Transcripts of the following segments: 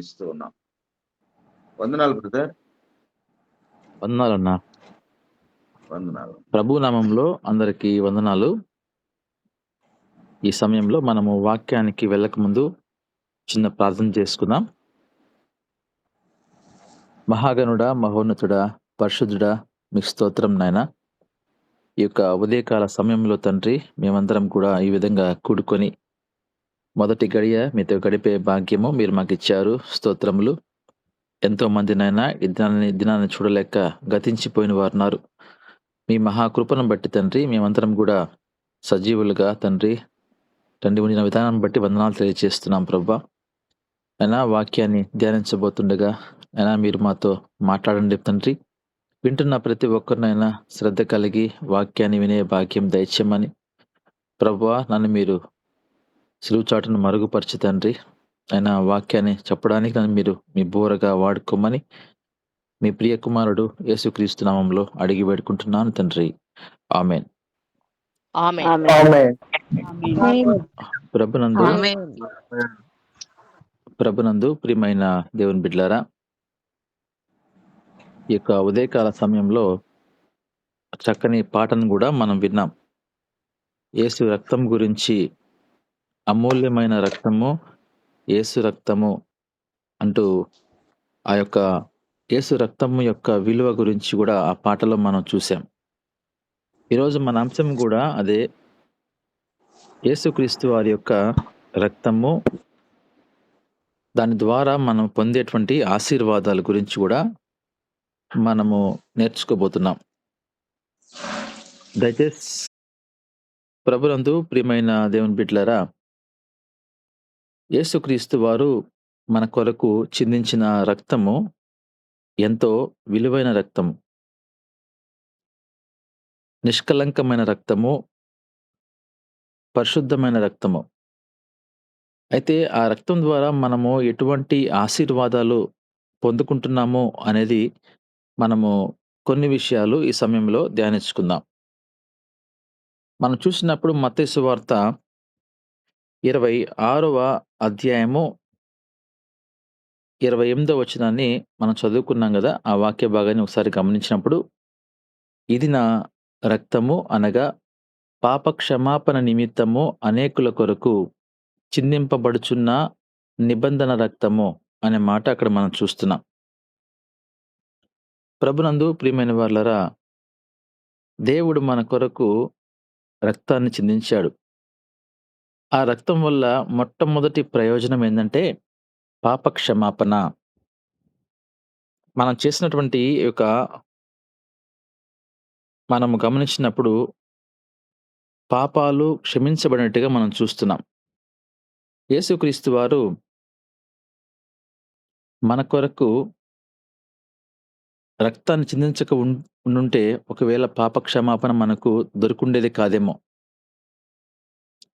ఇస్తూ ఉన్నాం. వందనాలు బ్రదర్. వందనాలన్నా. వందనాలు. ప్రభు నామంలో అందరికీ వందనాలు. ఈ సమయంలో మనము వాక్యానికి వెళ్ళకముందు చిన్న ప్రార్థన చేసుకుందాం. మహాగణుడా, మహోన్నతుడా, పరిశుద్ధుడా, మీకు స్తోత్రం నాయన. ఈ యొక్క ఉదయకాల సమయంలో తండ్రి మేమందరం కూడా ఈ విధంగా కూడుకొని మొదటి గడియ మీతో గడిపే భాగ్యము మీరు మాకు ఇచ్చారు. స్తోత్రములు. ఎంతో మంది నాయన ఈ దినాన్ని చూడలేక గతించిపోయిన వారున్నారు. మీ మహాకృపను బట్టి తండ్రి మేమందరం కూడా సజీవులుగా తండ్రి ఉండిన విధానం బట్టి వందనాలు తెలియజేస్తున్నాం ప్రభా. అయినా వాక్యాన్ని ధ్యానించబోతుండగా అయినా మీరు మాతో మాట్లాడండి తండ్రి. వింటున్న ప్రతి ఒక్కరినైనా శ్రద్ధ కలిగి వాక్యాన్ని వినే భాగ్యం దయచేయమని ప్రభువా, నన్ను మీరు సిలువ చాటును మరుగుపరిచి తండ్రి అయినా వాక్యాన్ని చెప్పడానికి నన్ను మీరు మీ బోరగా వాడుకోమని మీ ప్రియ కుమారుడు యేసుక్రీస్తు నామంలో అడిగి వేడుకుంటున్నాను తండ్రి. ఆమేన్. ప్రభునందు ప్రియమైన దేవుని బిడ్డలారా, ఈ యొక్క ఉదయకాల సమయంలో చక్కని పాటను కూడా మనం విన్నాం. యేసు రక్తం గురించి, అమూల్యమైన రక్తము, యేసు రక్తము అంటూ ఆ యొక్క యేసు రక్తము యొక్క విలువ గురించి కూడా ఆ పాటలో మనం చూసాం. ఈరోజు మన అంశం కూడా అదే, యేసుక్రీస్తు వారి యొక్క రక్తము, దాని ద్వారా మనం పొందేటువంటి ఆశీర్వాదాల గురించి కూడా మనము నేర్చుకోబోతున్నాం. దయచేసి ప్రభునందు ప్రియమైన దేవుని బిడ్డలారా, యేసుక్రీస్తు వారు మన కొరకు చిందించిన రక్తము ఎంతో విలువైన రక్తము, నిష్కలంకమైన రక్తము, పరిశుద్ధమైన రక్తము. అయితే ఆ రక్తం ద్వారా మనము ఎటువంటి ఆశీర్వాదాలు పొందుకుంటున్నాము అనేది మనము కొన్ని విషయాలు ఈ సమయంలో ధ్యానించుకుందాం. మనం చూసినప్పుడు మత్తయి సువార్త 26వ అధ్యాయము 28వ వచనాన్ని మనం చదువుకున్నాం కదా. ఆ వాక్య భాగాన్ని ఒకసారి గమనించినప్పుడు, ఇది నా రక్తము అనగా పాప క్షమాపణ నిమిత్తము అనేకుల కొరకు చిందింపబడుచున్న నిబంధన రక్తము అనే మాట అక్కడ మనం చూస్తున్నాం. ప్రభునందు ప్రియమైన వారలారా, దేవుడు మన కొరకు రక్తాన్ని చిందించాడు. ఆ రక్తం వల్ల మొట్టమొదటి ప్రయోజనం ఏంటంటే పాప క్షమాపణ. మనం చేసినటువంటి యొక్క మనము గమనించినప్పుడు పాపాలు క్షమించబడినట్టుగా మనం చూస్తున్నాం. యేసుక్రీస్తు వారు మన కొరకు రక్తాన్ని చిందించక ఉండుంటే ఒకవేళ పాప క్షమాపణ మనకు దొరుకుండేది కాదేమో.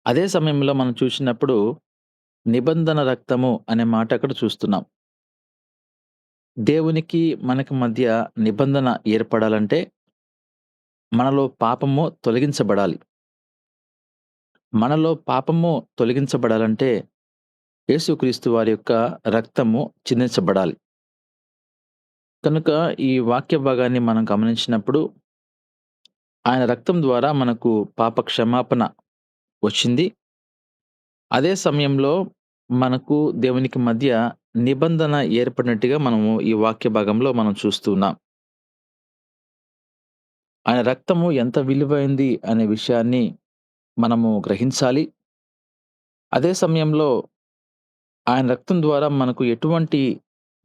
అదే సమయంలో మనం చూసినప్పుడు నిబంధన రక్తము అనే మాట అక్కడ చూస్తున్నాం. దేవునికి మనకి మధ్య నిబంధన ఏర్పడాలంటే మనలో పాపము తొలగించబడాలి. మనలో పాపము తొలగించబడాలంటే యేసుక్రీస్తు వారి యొక్క రక్తము చిందించబడాలి. కనుక ఈ వాక్య భాగాన్ని మనం గమనించినప్పుడు ఆయన రక్తం ద్వారా మనకు పాప క్షమాపణ వచ్చింది. అదే సమయంలో మనకు దేవునికి మధ్య నిబంధన ఏర్పడినట్టుగా మనము ఈ వాక్య భాగంలో మనం చూస్తున్నాం. ఆయన రక్తము ఎంత విలువైంది అనే విషయాన్ని మనము గ్రహించాలి. అదే సమయంలో ఆయన రక్తం ద్వారా మనకు ఎటువంటి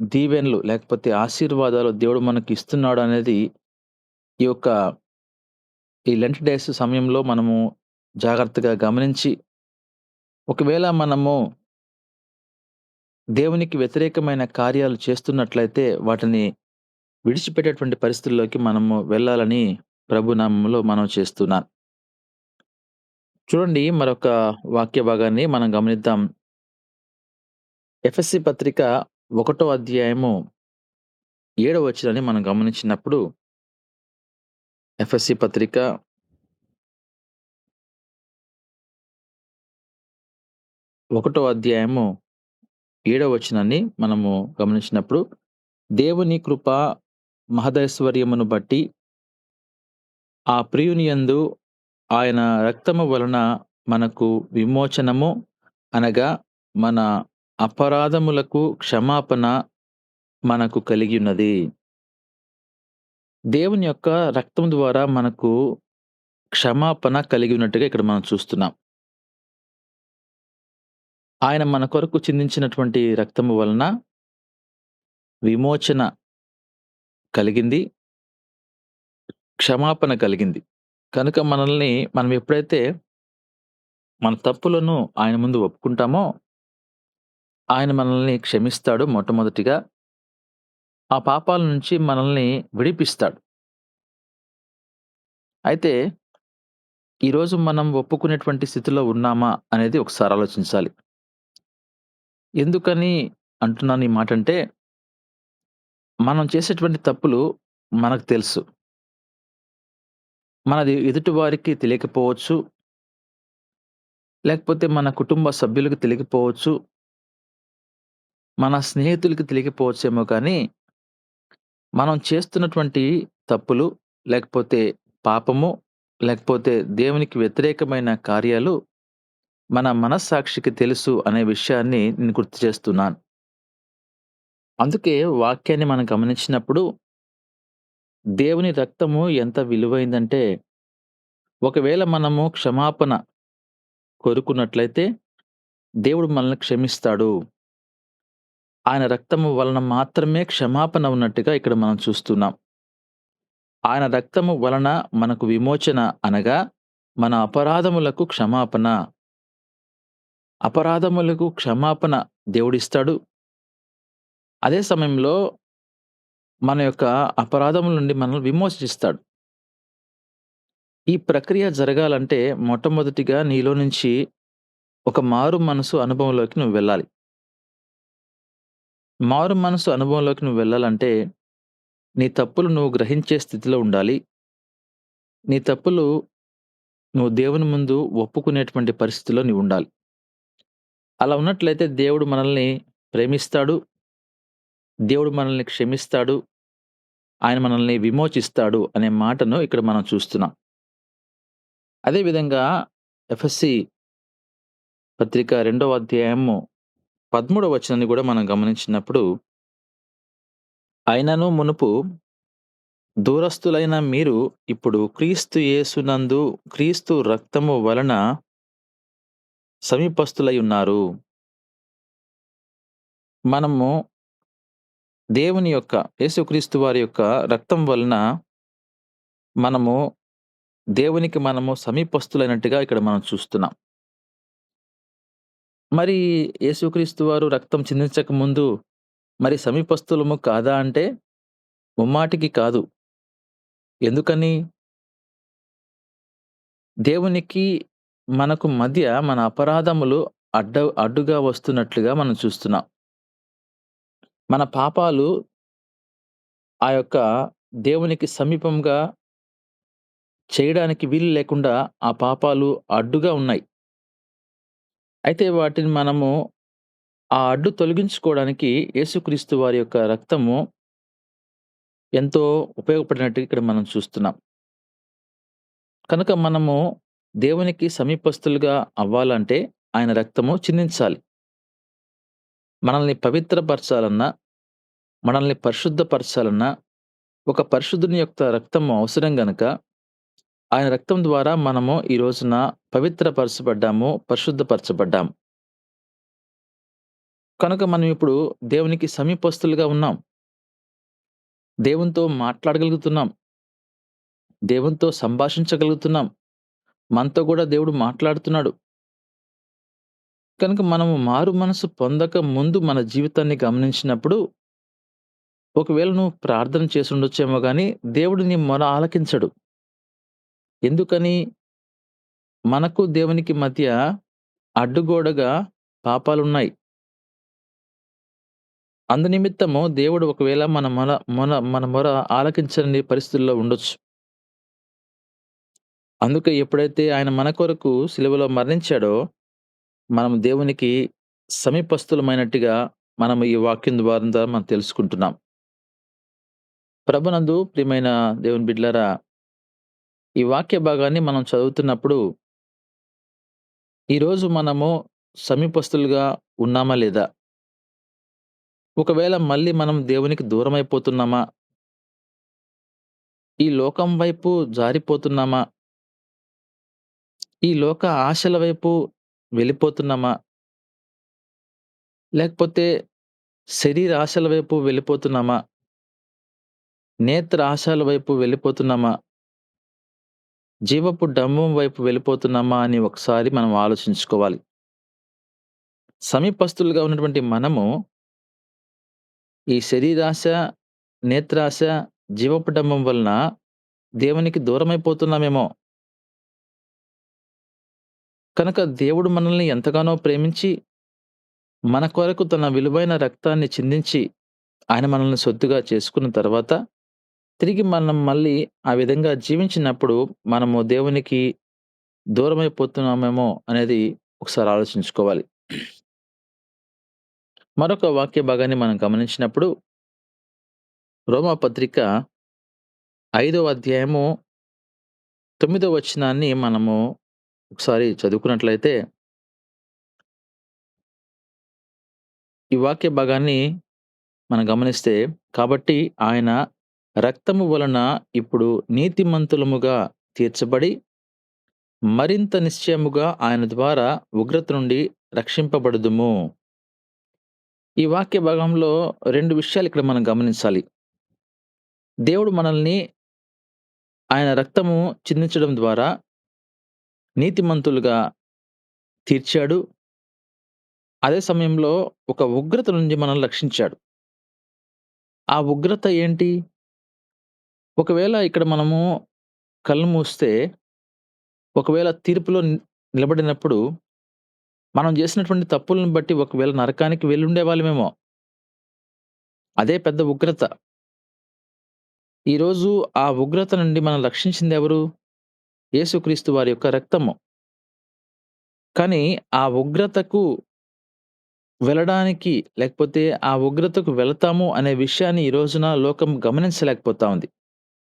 దీవెనలు లేకపోతే ఆశీర్వాదాలు దేవుడు మనకి ఇస్తున్నాడు అనేది ఈ లెంట్ డేస్ సమయంలో మనము జాగ్రత్తగా గమనించి, ఒకవేళ మనము దేవునికి వ్యతిరేకమైన కార్యాలు చేస్తున్నట్లయితే వాటిని విడిచిపెట్టేటువంటి పరిస్థితుల్లోకి మనము వెళ్ళాలని ప్రభు నామములో మనం చేస్తున్నాం. చూడండి, మరొక వాక్య భాగాన్ని మనం గమనిద్దాం. ఎఫెసీ పత్రిక 1వ అధ్యాయము 7వ వచనాన్ని మనం గమనించినప్పుడు, ఎఫెసీ పత్రిక 1వ అధ్యాయము 7వ వచనాన్ని మనము గమనించినప్పుడు, దేవుని కృప మహదైశ్వర్యమును బట్టి ఆ ప్రియుని యందు ఆయన రక్తము వలన మనకు విమోచనము అనగా మన అపరాధములకు క్షమాపణ మనకు కలిగియున్నది. దేవుని యొక్క రక్తం ద్వారా మనకు క్షమాపణ కలిగి ఉన్నట్టుగా ఇక్కడ మనం చూస్తున్నాం. ఆయన మన కొరకు చిందించినటువంటి రక్తము వలన విమోచన కలిగింది. క్షమాపణ కలిగింది. కనుక మనం ఎప్పుడైతే మన తప్పులను ఆయన ముందు ఒప్పుకుంటామో, ఆయన మనల్ని క్షమిస్తాడు మొట్టమొదటిగా. ఆ పాపాల నుంచి మనల్ని విడిపిస్తాడు. అయితే ఈరోజు మనం ఒప్పుకునేటువంటి స్థితిలో ఉన్నామా అనేది ఒకసారి ఆలోచించాలి. ఎందుకని అంటున్నాను ఈ మాటంటే, మనం చేసేటువంటి తప్పులు మనకు తెలుసు. మనది ఎదుటి వారికి తెలియకపోవచ్చు. లేకపోతే మన కుటుంబ సభ్యులకు తెలియకపోవచ్చు. మన స్నేహితులకి తెలియకపోవచ్చేమో కానీ, మనం చేస్తున్నటువంటి తప్పులు, లేకపోతే పాపము, లేకపోతే దేవునికి వ్యతిరేకమైన కార్యాలు మన మనస్సాక్షికి తెలుసు అనే విషయాన్ని నేను గుర్తు చేస్తున్నాను. అందుకే వాక్యాన్ని మనం గమనించినప్పుడు, దేవుని రక్తము ఎంత విలువైందంటే, ఒకవేళ మనము క్షమాపణ కోరుకున్నట్లయితే, దేవుడు మనల్ని క్షమిస్తాడు. ఆయన రక్తము వలన మాత్రమే క్షమాపణ ఉన్నట్టుగా ఇక్కడ మనం చూస్తున్నాం. ఆయన రక్తము వలన మనకు విమోచన అనగా, మన అపరాధములకు క్షమాపణ. అపరాధములకు క్షమాపణ దేవుడిస్తాడు. అదే సమయంలో మన యొక్క అపరాధముల నుండి మనల్ని విమోచిస్తాడు. ఈ ప్రక్రియ జరగాలంటే మొట్టమొదటిగా నీలో నుంచి ఒక మారు మనసు అనుభవంలోకి నువ్వు వెళ్ళాలి. మారు మనసు అనుభవంలోకి నువ్వు వెళ్ళాలంటే, నీ తప్పులు నువ్వు గ్రహించే స్థితిలో ఉండాలి. నీ తప్పులు నువ్వు దేవుని ముందు ఒప్పుకునేటువంటి పరిస్థితిలో నీవుండాలి. అలా ఉన్నట్లయితే దేవుడు మనల్ని ప్రేమిస్తాడు. దేవుడు మనల్ని క్షమిస్తాడు. ఆయన మనల్ని విమోచిస్తాడు అనే మాటను ఇక్కడ మనం చూస్తున్నాం. అదే విధంగా ఎఫెసీ పత్రిక 2వ అధ్యాయము 13వ వచనాన్ని కూడా మనం గమనించినప్పుడు, అయినను మునుపు దూరస్తులైన మీరు ఇప్పుడు క్రీస్తు యేసునందు క్రీస్తు రక్తము వలన సమీపస్తులై ఉన్నారు. మనము దేవుని యొక్క యేసుక్రీస్తు వారి యొక్క రక్తం వలన మనము దేవునికి మనము సమీపస్తులైనట్టుగా ఇక్కడ మనం చూస్తున్నాం. మరి యేసుక్రీస్తు వారు రక్తం చిందించక ముందు మరి సమీపస్తులము కాదా అంటే ముమ్మాటికి కాదు. ఎందుకని? దేవునికి మనకు మధ్య మన అపరాధములు అడ్డుగా వస్తున్నట్లుగా మనం చూస్తున్నాం. మన పాపాలు ఆ యొక్క దేవునికి సమీపంగా చేయడానికి వీలు లేకుండా ఆ పాపాలు అడ్డుగా ఉన్నాయి. అయితే వాటిని మనము ఆ అడ్డు తొలగించుకోవడానికి యేసుక్రీస్తు వారి యొక్క రక్తము ఎంతో ఉపయోగపడినట్టుగా ఇక్కడ మనం చూస్తున్నాం. కనుక మనము దేవునికి సమీపస్తులుగా అవ్వాలంటే ఆయన రక్తము చిందించాలి. మనల్ని పవిత్రపరచాలన్నా, మనల్ని పరిశుద్ధపరచాలన్నా, ఒక పరిశుద్ధుని యొక్క రక్తము అవసరం గనక, ఆయన రక్తం ద్వారా మనము ఈ రోజున పవిత్రపరచబడ్డాము, పరిశుద్ధపరచబడ్డాము. కనుక మనం ఇప్పుడు దేవునికి సమీపస్తులుగా ఉన్నాం. దేవునితో మాట్లాడగలుగుతున్నాం. దేవునితో సంభాషించగలుగుతున్నాం. మనతో గూడా దేవుడు మాట్లాడుతున్నాడు. కనుక మనము మారు మనసు పొందక ముందు మన జీవితాన్ని గమనించినప్పుడు, ఒకవేళ నువ్వు ప్రార్థన చేసుండొచ్చేమో గానీ, దేవుడు నీ మొర ఆలకించడు. ఎందుకని? మనకు దేవునికి మధ్య అడ్డుగోడగా పాపాలున్నాయి. అందునిమిత్తము దేవుడు ఒకవేళ మన మొర ఆలకించని పరిస్థితుల్లో ఉండొచ్చు. అందుకే ఎప్పుడైతే ఆయన మన కొరకు సిలువలో మరణించాడో, మనం దేవునికి సమీపస్తులమైనట్టుగా మనం ఈ వాక్యం ద్వారా మనం తెలుసుకుంటున్నాం. ప్రభునందు ప్రియమైన దేవుని బిడ్డలారా, ఈ వాక్య భాగాన్ని మనం చదువుతున్నప్పుడు, ఈరోజు మనము సమీపస్తులుగా ఉన్నామా లేదా? ఒకవేళ మళ్ళీ మనం దేవునికి దూరమైపోతున్నామా? ఈ లోకం వైపు జారిపోతున్నామా? ఈ లోక ఆశల వైపు వెళ్ళిపోతున్నామా? లేకపోతే శరీర ఆశల వైపు వెళ్ళిపోతున్నామా? నేత్ర ఆశల వైపు వెళ్ళిపోతున్నామా? జీవపు డంబం వైపు వెళ్ళిపోతున్నామా అని ఒకసారి మనం ఆలోచించుకోవాలి. సమీపస్తులుగా ఉన్నటువంటి మనము ఈ శరీరాశ, నేత్రాశ, జీవపు డంబం వలన దేవునికి దూరమైపోతున్నామేమో! కనుక దేవుడు మనల్ని ఎంతగానో ప్రేమించి, మన కొరకు తన విలువైన రక్తాన్ని చిందించి, ఆయన మనల్ని సొత్తుగా చేసుకున్న తర్వాత, తిరిగి మనం మళ్ళీ ఆ విధంగా జీవించినప్పుడు, మనము దేవునికి దూరమైపోతున్నామేమో అనేది ఒకసారి ఆలోచించుకోవాలి. మరొక వాక్య భాగాన్ని మనం గమనించినప్పుడు, రోమా పత్రిక 5వ అధ్యాయము 9వ వచనాన్ని మనము ఒకసారి చదువుకున్నట్లయితే, ఈ వాక్య భాగాన్ని మనం గమనిస్తే, కాబట్టి ఆయన రక్తము వలన ఇప్పుడు నీతిమంతులముగా తీర్చబడి, మరింత నిశ్చయముగా ఆయన ద్వారా ఉగ్రత నుండి రక్షింపబడుదుము. ఈ వాక్య భాగంలో 2 విషయాలు ఇక్కడ మనం గమనించాలి. దేవుడు మనల్ని ఆయన రక్తము చిందించడం ద్వారా నీతిమంతులుగా తీర్చాడు. అదే సమయంలో ఒక ఉగ్రత నుండి మనల్ని రక్షించాడు. ఆ ఉగ్రత ఏంటి? ఒకవేళ ఇక్కడ మనము కళ్ళు మూస్తే, ఒకవేళ తీర్పులో నిలబడినప్పుడు, మనం చేసినటువంటి తప్పులను బట్టి ఒకవేళ నరకానికి వెళ్ళుండేవాళ్ళమేమో! అదే పెద్ద ఉగ్రత. ఈరోజు ఆ ఉగ్రత నుండి మనల్ని రక్షించిందెవరు? యేసుక్రీస్తు వారి యొక్క రక్తము. కానీ ఆ ఉగ్రతకు వెళ్ళడానికి, లేకపోతే ఆ ఉగ్రతకు వెళతాము అనే విషయాన్ని ఈ రోజున లోకం గమనించలేకపోతా ఉంది.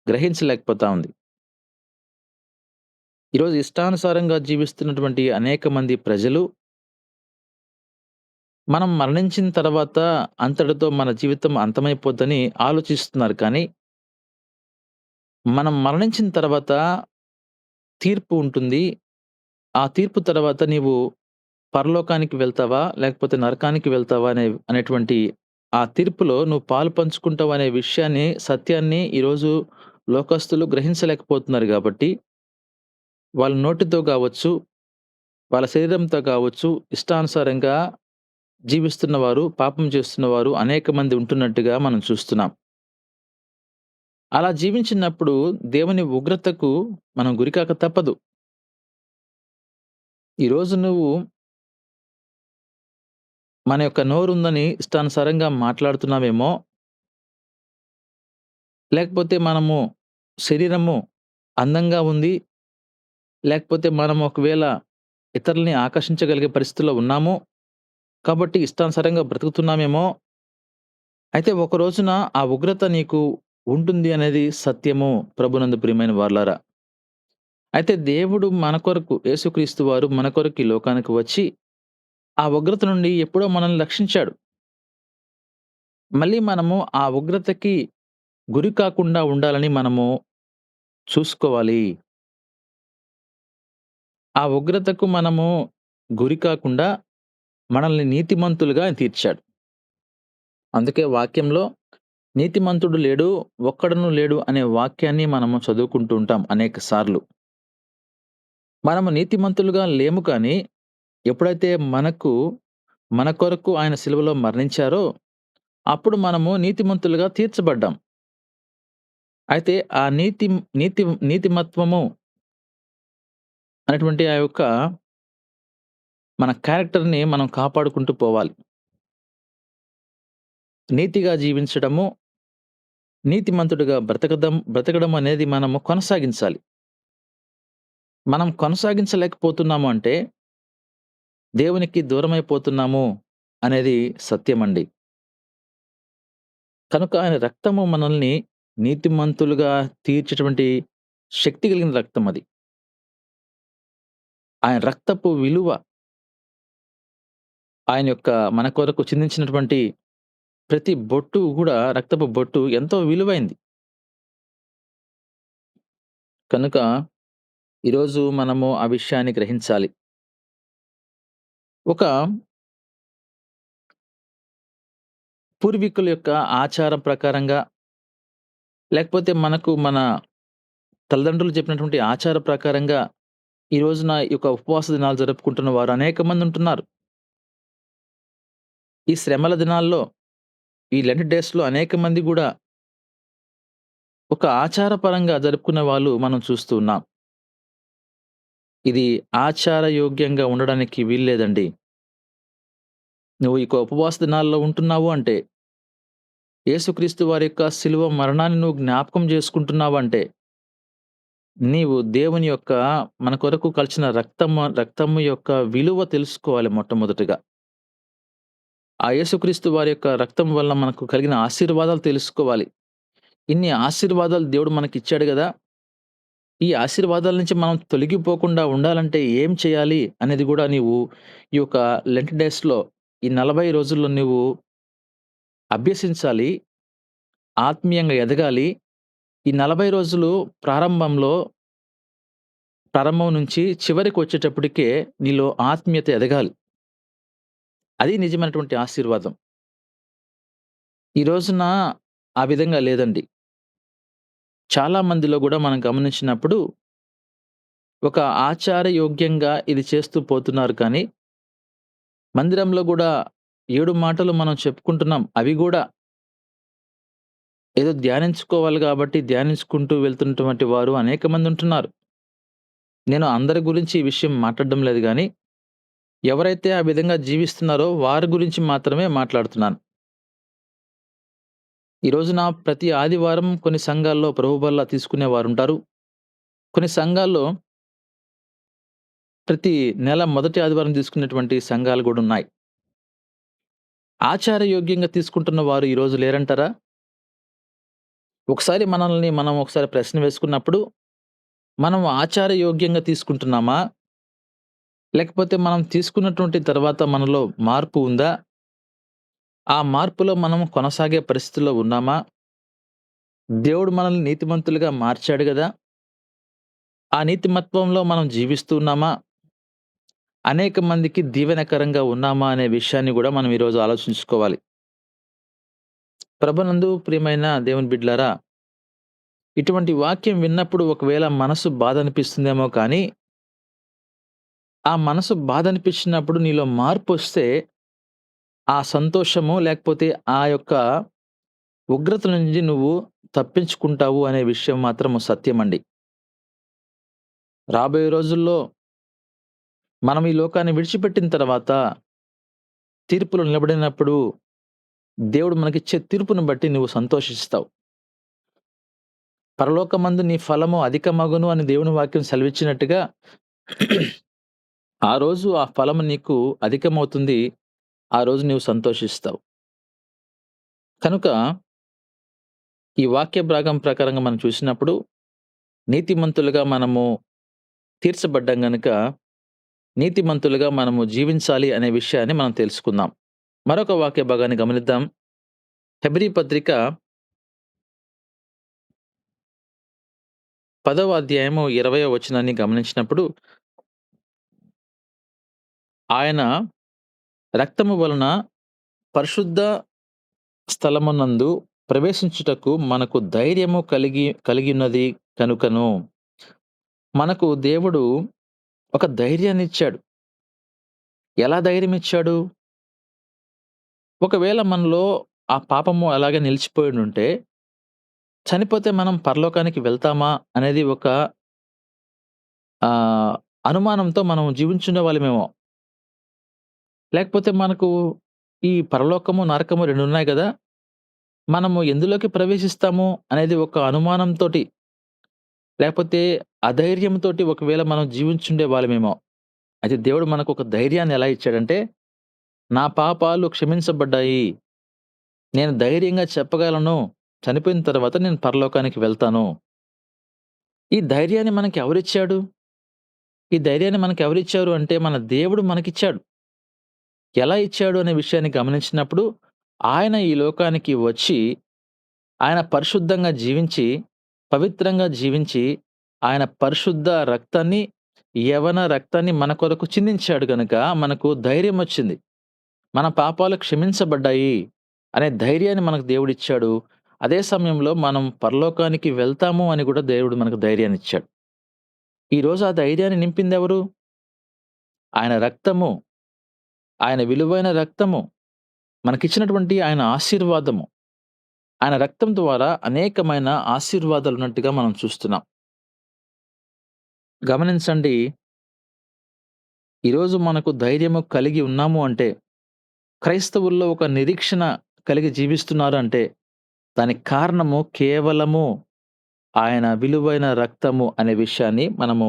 గ్రహించలేకపోతా ఉంది. ఈరోజు ఇష్టానుసారంగా జీవిస్తున్నటువంటి అనేక మంది ప్రజలు, మనం మరణించిన తర్వాత అంతటితో మన జీవితం అంతమైపోద్దని ఆలోచిస్తున్నారు కానీ, మనం మరణించిన తర్వాత తీర్పు ఉంటుంది. ఆ తీర్పు తర్వాత నీవు పరలోకానికి వెళ్తావా? లేకపోతే నరకానికి వెళ్తావా? అనేటువంటి ఆ తీర్పులో నువ్వు పాలు పంచుకుంటావు అనే విషయాన్ని, సత్యాన్ని ఈరోజు లోకస్తులు గ్రహించలేకపోతున్నారు గాబట్టి, వాళ్ళ నోటితో గావచ్చు, వాళ్ళ శరీరంతో గావచ్చు, ఇష్టానుసారంగా జీవిస్తున్నవారు, పాపం చేస్తున్నవారు అనేక మంది ఉంటున్నట్టుగా మనం చూస్తున్నాం. అలా జీవించినప్పుడు దేవుని ఉగ్రతకు మనం గురికాక తప్పదు. ఈరోజు నువ్వు మన యొక్క నోరుందని ఇష్టానుసారంగా మాట్లాడుతున్నావేమో, లేకపోతే మనము శరీరము అందంగా ఉంది, లేకపోతే మనం ఒకవేళ ఇతరులని ఆకర్షించగలిగే పరిస్థితిలో ఉన్నాము, కాబట్టి ఇష్టానుసారంగా బ్రతుకుతున్నామేమో, అయితే ఒక రోజున ఆ ఉగ్రత నీకు ఉంటుంది అనేది సత్యము ప్రభునందు ప్రియమైన వారలారా. అయితే దేవుడు మన కొరకు యేసుక్రీస్తు వారు మన కొరకు ఈ లోకానికి వచ్చి, ఆ ఉగ్రత నుండి ఎప్పుడో మనల్ని రక్షించాడు. మళ్ళీ మనము ఆ ఉగ్రతకి గురి కాకుండా ఉండాలని మనము చూసుకోవాలి. ఆ ఉగ్రతకు మనము గురి కాకుండా మనల్ని నీతిమంతులుగా ఆయన తీర్చాడు. అందుకే వాక్యంలో నీతిమంతుడు లేడు, ఒక్కడును లేడు అనే వాక్యాన్ని మనము చదువుకుంటూ ఉంటాం అనేక సార్లు. మనము నీతిమంతులుగా లేము కానీ, ఎప్పుడైతే మన కొరకు ఆయన సిలువలో మరణించారో, అప్పుడు మనము నీతిమంతులుగా తీర్చబడ్డాం. అయితే ఆ నీతి నీతిమత్వము అనేటువంటి ఆ యొక్క మన క్యారెక్టర్‌ని మనం కాపాడుకుంటూ పోవాలి. నీతిగా జీవించడము, నీతిమంతుడిగా బ్రతకడం అనేది మనము కొనసాగించాలి. మనం కొనసాగించలేకపోతున్నాము అంటే, దేవునికి దూరమైపోతున్నాము అనేది సత్యమండి. కనుక ఆయన రక్తము మనల్ని నీతిమంతులుగా తీర్చేటువంటి శక్తి కలిగిన రక్తం అది. ఆయన రక్తపు విలువ, ఆయన యొక్క మన కొరకు చిందించినటువంటి ప్రతి బొట్టు గూడా రక్తపు బొట్టు ఎంతో విలువైంది. కనుక ఈరోజు మనము ఆ విషయాన్ని గ్రహించాలి. ఒక పూర్వీకుల యొక్క ఆచారం ప్రకారంగా, లేకపోతే మనకు మన తల్లిదండ్రులు చెప్పినటువంటి ఆచార ప్రకారంగా ఈ రోజున ఈ యొక్క ఉపవాస దినాలు జరుపుకుంటున్న వారు అనేక మంది ఉంటున్నారు. ఈ శ్రమల దినాల్లో, ఈ లెంట్ డేస్‌లో అనేక మంది గూడా ఒక ఆచారపరంగా జరుపుకునే వాళ్ళు మనం చూస్తూ ఉన్నాం. ఇది ఆచారయోగ్యంగా ఉండడానికి వీల్లేదండి. నువ్వు ఇక ఉపవాస దినాల్లో ఉంటున్నావు అంటే, యేసుక్రీస్తు వారి యొక్క శిలువ మరణాన్ని నువ్వు జ్ఞాపకం చేసుకుంటున్నావంటే, నీవు దేవుని యొక్క మన కొరకు కలిసిన రక్తము యొక్క విలువ తెలుసుకోవాలి మొట్టమొదటిగా. ఆ యేసుక్రీస్తు వారి యొక్క రక్తం వల్ల మనకు కలిగిన ఆశీర్వాదాలు తెలుసుకోవాలి. ఇన్ని ఆశీర్వాదాలు దేవుడు మనకిచ్చాడు గదా! ఈ ఆశీర్వాదాల నుంచి మనం తొలగిపోకుండా ఉండాలంటే ఏం చేయాలి అనేది గూడా నీవు ఈ యొక్క లెంట్ డేస్‌లో ఈ 40 రోజుల్లో నువ్వు అభ్యసించాలి. ఆత్మీయంగా ఎదగాలి. ఈ 40 రోజులు ప్రారంభంలో ప్రారంభం నుంచి చివరికొచ్చేటప్పటికే నీలో ఆత్మీయత ఎదగాలి. అది నిజమైనటువంటి ఆశీర్వాదం. ఈ రోజున ఆ విధంగా లేదండి. చాలా మందిలో గూడా మనం గమనించినప్పుడు ఒక ఆచారయోగ్యంగా ఇది చేస్తూ పోతున్నారు కానీ, మందిరంలో గూడా 7 మాటలు మనం చెప్పుకుంటున్నాం. అవి గూడా ఏదో ధ్యానించుకోవాలి గాబట్టి ధ్యానించుకుంటూ వెళ్తున్నటువంటి వారు అనేక మందుంటున్నారు. నేను అందరి గురించి ఈ విషయం మాట్లాడడం లేదు గానీ, ఎవరైతే ఆ విధంగా జీవిస్తున్నారో వారి గురించి మాత్రమే మాట్లాడుతున్నాను. ఈ రోజున ప్రతి ఆదివారం కొన్ని సంఘాల్లో ప్రభు బల్ల తీసుకునేవారుంటారు. కొన్ని సంఘాల్లో ప్రతి నెల మొదటి ఆదివారం తీసుకునేటువంటి సంఘాలు గూడున్నాయి. ఆచారయోగ్యంగా తీసుకుంటున్న వారు ఈ రోజు లేరంటారా? ఒకసారి మనల్ని మనం ఒకసారి ప్రశ్న వేసుకున్నప్పుడు, మనం ఆచారయోగ్యంగా తీసుకుంటున్నామా? లేకపోతే మనం తీసుకున్నటువంటి తర్వాత మనలో మార్పు ఉందా? ఆ మార్పులో మనం కొనసాగే పరిస్థితిలో ఉన్నామా? దేవుడు మనల్ని నీతిమంతులుగా మార్చాడు గదా! ఆ నీతిమత్వంలో మనం జీవిస్తూ ఉన్నామా? అనేక మందికి దీవెనకరంగా ఉన్నామా అనే విషయాన్ని గూడా మనం ఈరోజు ఆలోచించుకోవాలి. ప్రభునందు ప్రియమైన దేవుని బిడ్డలారా, ఇటువంటి వాక్యం విన్నప్పుడు ఒకవేళ మనసు బాధనిపిస్తుందేమో కానీ, ఆ మనసు బాధనిపించినప్పుడు నీలో మార్పొస్తే, ఆ సంతోషము లేకపోతే ఆ యొక్క ఉగ్రత నుంచి నువ్వు తప్పించుకుంటావు అనే విషయం మాత్రం సత్యమండి. రాబోయే రోజుల్లో మనం ఈ లోకాన్ని విడిచిపెట్టిన తర్వాత తీర్పులో నిలబడినప్పుడు దేవుడు మనకిచ్చే తీర్పును బట్టి నువ్వు సంతోషిస్తావు. పరలోకమందు నీ ఫలము అధికమగును అని దేవుని వాక్యం సెలవిచ్చినట్టుగా ఆ రోజు ఆ ఫలము నీకు అధికమవుతుంది. ఆ రోజు నీవు సంతోషిస్తావు. కనుక ఈ వాక్య భాగం ప్రకారంగా మనం చూసినప్పుడు నీతిమంతులుగా మనము తీర్చబడ్డాం గనుక నీతిమంతులుగా మనము జీవించాలి అనే విషయాన్ని మనం తెలుసుకుందాం. మరొక వాక్య భాగాన్ని గమనిద్దాం. హెబ్రీ పత్రిక 10వ అధ్యాయము 20వ వచనాన్ని గమనించినప్పుడు, ఆయన రక్తము వలన పరిశుద్ధ స్థలమునందు ప్రవేశించుటకు మనకు ధైర్యము కలిగియున్నది కనుకను, మనకు దేవుడు ఒక ధైర్యాన్నిచ్చాడు. ఎలా ధైర్యమిచ్చాడు? ఒకవేళ మనలో ఆ పాపము అలాగే నిలిచిపోయుండుంటే, చనిపోతే మనం పరలోకానికి వెళ్తామా అనేది ఒక అనుమానంతో మనం జీవించుండేవాళ్ళమేమో. లేకపోతే మనకు ఈ పరలోకము, నరకము 2 ఉన్నాయి గదా! మనము ఎందులోకి ప్రవేశిస్తాము అనేది ఒక అనుమానంతోటి, లేకపోతే అధైర్యంతోటి ఒకవేళ మనం జీవించుండే వాళ్ళమేమో. అయితే దేవుడు మనకొక ధైర్యాన్ని ఎలా ఇచ్చాడంటే, నా పాపాలు క్షమించబడ్డాయి. నేను ధైర్యంగా చెప్పగలను. చనిపోయిన తర్వాత నేను పరలోకానికి వెళ్తాను. ఈ ధైర్యాన్ని మనకెవరిచ్చాడు? ఈ ధైర్యాన్ని మనకెవరిచ్చారు అంటే మన దేవుడు మనకిచ్చాడు. ఎలా ఇచ్చాడు అనే విషయాన్ని గమనించినప్పుడు, ఆయన ఈ లోకానికి వచ్చి, ఆయన పరిశుద్ధంగా జీవించి, పవిత్రంగా జీవించి, ఆయన పరిశుద్ధ రక్తాన్ని, యెవన రక్తాన్ని మన కొరకు చిందించాడు గనక మనకు ధైర్యమొచ్చింది. మన పాపాలు క్షమించబడ్డాయి అనే ధైర్యాన్ని మనకు దేవుడిచ్చాడు. అదే సమయంలో మనం పరలోకానికి వెళ్తాము అని కూడా దేవుడు మనకు ధైర్యాన్నిచ్చాడు. ఈరోజు ఆ ధైర్యాన్ని నింపిందెవరు? ఆయన రక్తము, ఆయన విలువైన రక్తము, మనకిచ్చినటువంటి ఆయన ఆశీర్వాదము. ఆయన రక్తం ద్వారా అనేకమైన ఆశీర్వాదాలున్నట్టుగా మనం చూస్తున్నాం. గమనించండి, ఈరోజు మనకు ధైర్యము కలిగి ఉన్నాము అంటే, క్రైస్తవుల్లో ఒక నిరీక్షణ కలిగి జీవిస్తున్నారు అంటే, దానికి కారణము కేవలము ఆయన విలువైన రక్తము అనే విషయాన్ని మనము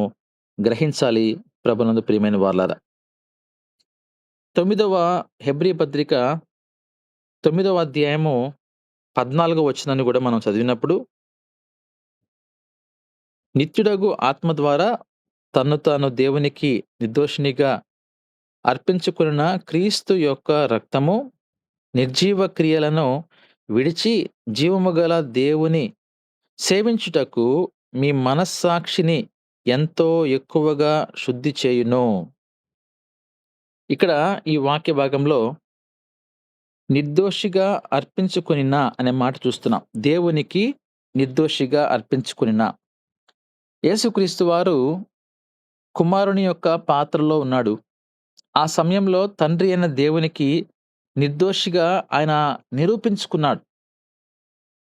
గ్రహించాలి ప్రభునందు ప్రియమైన వారలారా. 9వ హెబ్రీ పత్రిక 9వ అధ్యాయము 14వ వచనాన్ని గూడా మనం చదివినప్పుడు, నిత్యుడగు ఆత్మ ద్వారా తన్ను తాను దేవునికి నిర్దోషినిగా అర్పించుకొనిన క్రీస్తు యొక్క రక్తము నిర్జీవ క్రియలను విడిచి జీవము గల దేవుని సేవించుటకు మీ మనస్సాక్షిని ఎంతో ఎక్కువగా శుద్ధి చేయును. ఇక్కడ ఈ వాక్య భాగంలో నిర్దోషిగా అర్పించుకొనిన అనే మాట చూస్తున్నాం. దేవునికి నిర్దోషిగా అర్పించుకొనిన. యేసుక్రీస్తు వారు కుమారుని యొక్క పాత్రలో ఉన్నాడు. ఆ సమయంలో తండ్రి అయిన దేవునికి నిర్దోషిగా ఆయన నిరూపించుకున్నాడు.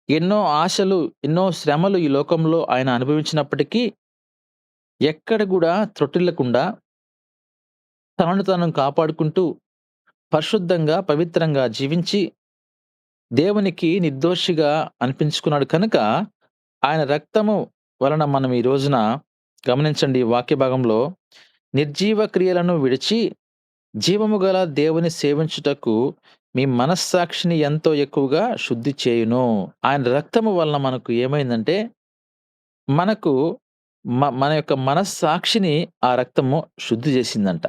ఎన్నో ఆశలు, ఎన్నో శ్రమలు ఈ లోకంలో ఆయన అనుభవించినప్పటికీ, ఎక్కడ గూడా త్రొట్టిల్లకుండా తనను తాను కాపాడుకుంటూ, పరిశుద్ధంగా, పవిత్రంగా జీవించి, దేవునికి నిర్దోషిగా అనిపించుకున్నాడు కనుక, ఆయన రక్తము వలన మనం ఈ రోజున గమనించండి ఈ వాక్య భాగంలో, నిర్జీవ క్రియలను విడిచి, జీవము గల దేవుని సేవించుటకు మీ మనస్సాక్షిని ఎంతో ఎక్కువగా శుద్ధి చేయును. ఆయన రక్తము వలన మనకు ఏమైందంటే, మనకు మన యొక్క మనస్సాక్షిని ఆ రక్తము శుద్ధి చేసిందంట.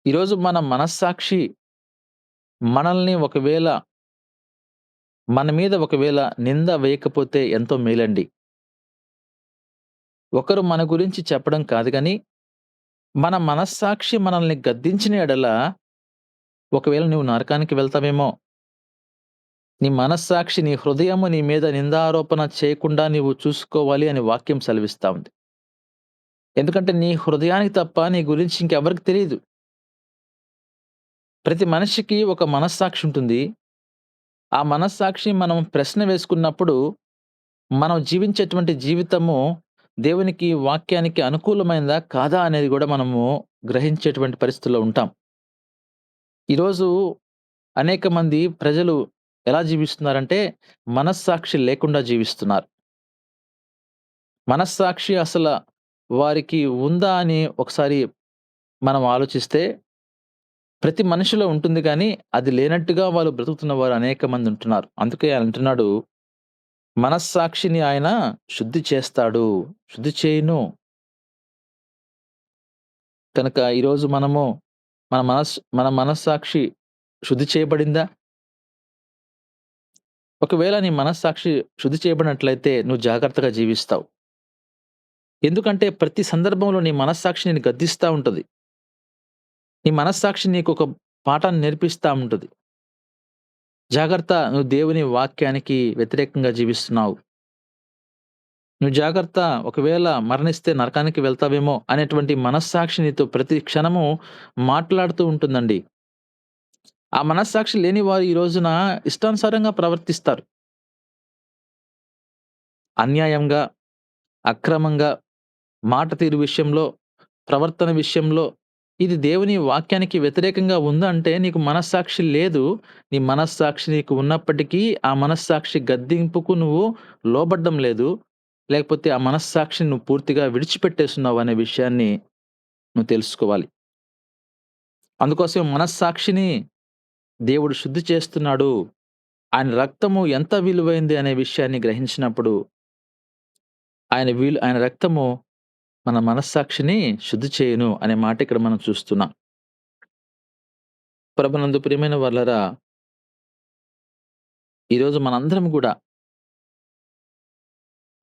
ఈరోజు మన మనస్సాక్షి మనల్ని ఒకవేళ మన మీద ఒకవేళ నింద వేయకపోతే ఎంతో మేలండి. ఒకరు మన గురించి చెప్పడం కాదు గానీ, మన మనస్సాక్షి మనల్ని గద్దించిన యెడల, ఒకవేళ నువ్వు నరకానికి వెళ్తావేమో. నీ మనస్సాక్షి, నీ హృదయము నీ మీద నిందారోపణ చేయకుండా నీవు చూసుకోవాలి అని వాక్యం సెలవిస్తా ఉంది. ఎందుకంటే నీ హృదయానికి తప్ప నీ గురించి ఇంకెవరికి తెలీదు. ప్రతి మనిషికి ఒక మనస్సాక్షి ఉంటుంది. ఆ మనస్సాక్షి మనం ప్రశ్న వేసుకున్నప్పుడు, మనం జీవించేటువంటి జీవితము దేవునికి, వాక్యానికి అనుకూలమైనదా? కాదా? అనేది గూడా మనము గ్రహించేటువంటి పరిస్థితుల్లో ఉంటాం. ఈరోజు అనేక మంది ప్రజలు ఎలా జీవిస్తున్నారంటే, మనస్సాక్షి లేకుండా జీవిస్తున్నారు. మనస్సాక్షి వారికి ఉందా అని ఒకసారి మనం ఆలోచిస్తే, ప్రతి మనిషిలో ఉంటుంది గానీ, అది లేనట్టుగా వాళ్ళు బ్రతుకుతున్న వారు అనేక మంది ఉంటున్నారు. అందుకే ఆయన అంటున్నాడు, మనస్సాక్షిని ఆయన శుద్ధి చేస్తాడు. శుద్ధి చేయును. కనుక ఈరోజు మనము మన మనస్సాక్షి శుద్ధి చేయబడిందా? ఒకవేళ నీ మనస్సాక్షి శుద్ధి చేయబడినట్లయితే నువ్వు జాగ్రత్తగా జీవిస్తావు. ఎందుకంటే ప్రతి సందర్భంలో నీ మనస్సాక్షి నిన్ను గద్దిస్తా ఉంటది. నీ మనస్సాక్షి నీకొక పాఠాన్ని నేర్పిస్తా ఉంటది. జాగ్రత్త, నువ్వు దేవుని వాక్యానికి వ్యతిరేకంగా జీవిస్తున్నావు. నువ్వు జాగ్రత్త, ఒకవేళ మరణిస్తే నరకానికి వెళ్తావేమో అనేటువంటి మనస్సాక్షి నీతో ప్రతి క్షణము మాట్లాడుతూ ఉంటుందండి. ఆ మనస్సాక్షి లేని వారు ఈ రోజున ఇష్టానుసారంగా ప్రవర్తిస్తారు. అన్యాయంగా, అక్రమంగా, మాట తీరు విషయంలో, ప్రవర్తన విషయంలో ఇది దేవుని వాక్యానికి వ్యతిరేకంగా ఉందంటే నీకు మనస్సాక్షి లేదు. నీ మనస్సాక్షి నీకు ఉన్నప్పటికీ ఆ మనస్సాక్షి గద్దింపుకు నువ్వు లోబడ్డం లేదు. లేకపోతే ఆ మనస్సాక్షిని నువ్వు పూర్తిగా విడిచిపెట్టేస్తున్నావు అనే విషయాన్ని నువ్వు తెలుసుకోవాలి. అందుకోసం మనస్సాక్షిని దేవుడు శుద్ధి చేస్తున్నాడు. ఆయన రక్తము ఎంత విలువైంది అనే విషయాన్ని గ్రహించినప్పుడు, ఆయన రక్తము మన మనస్సాక్షిని శుద్ధి చేయును అనే మాట ఇక్కడ మనం చూస్తున్నాం. ప్రభునందు ప్రియమైన వాళ్ళరా, ఈరోజు మనందరం గూడా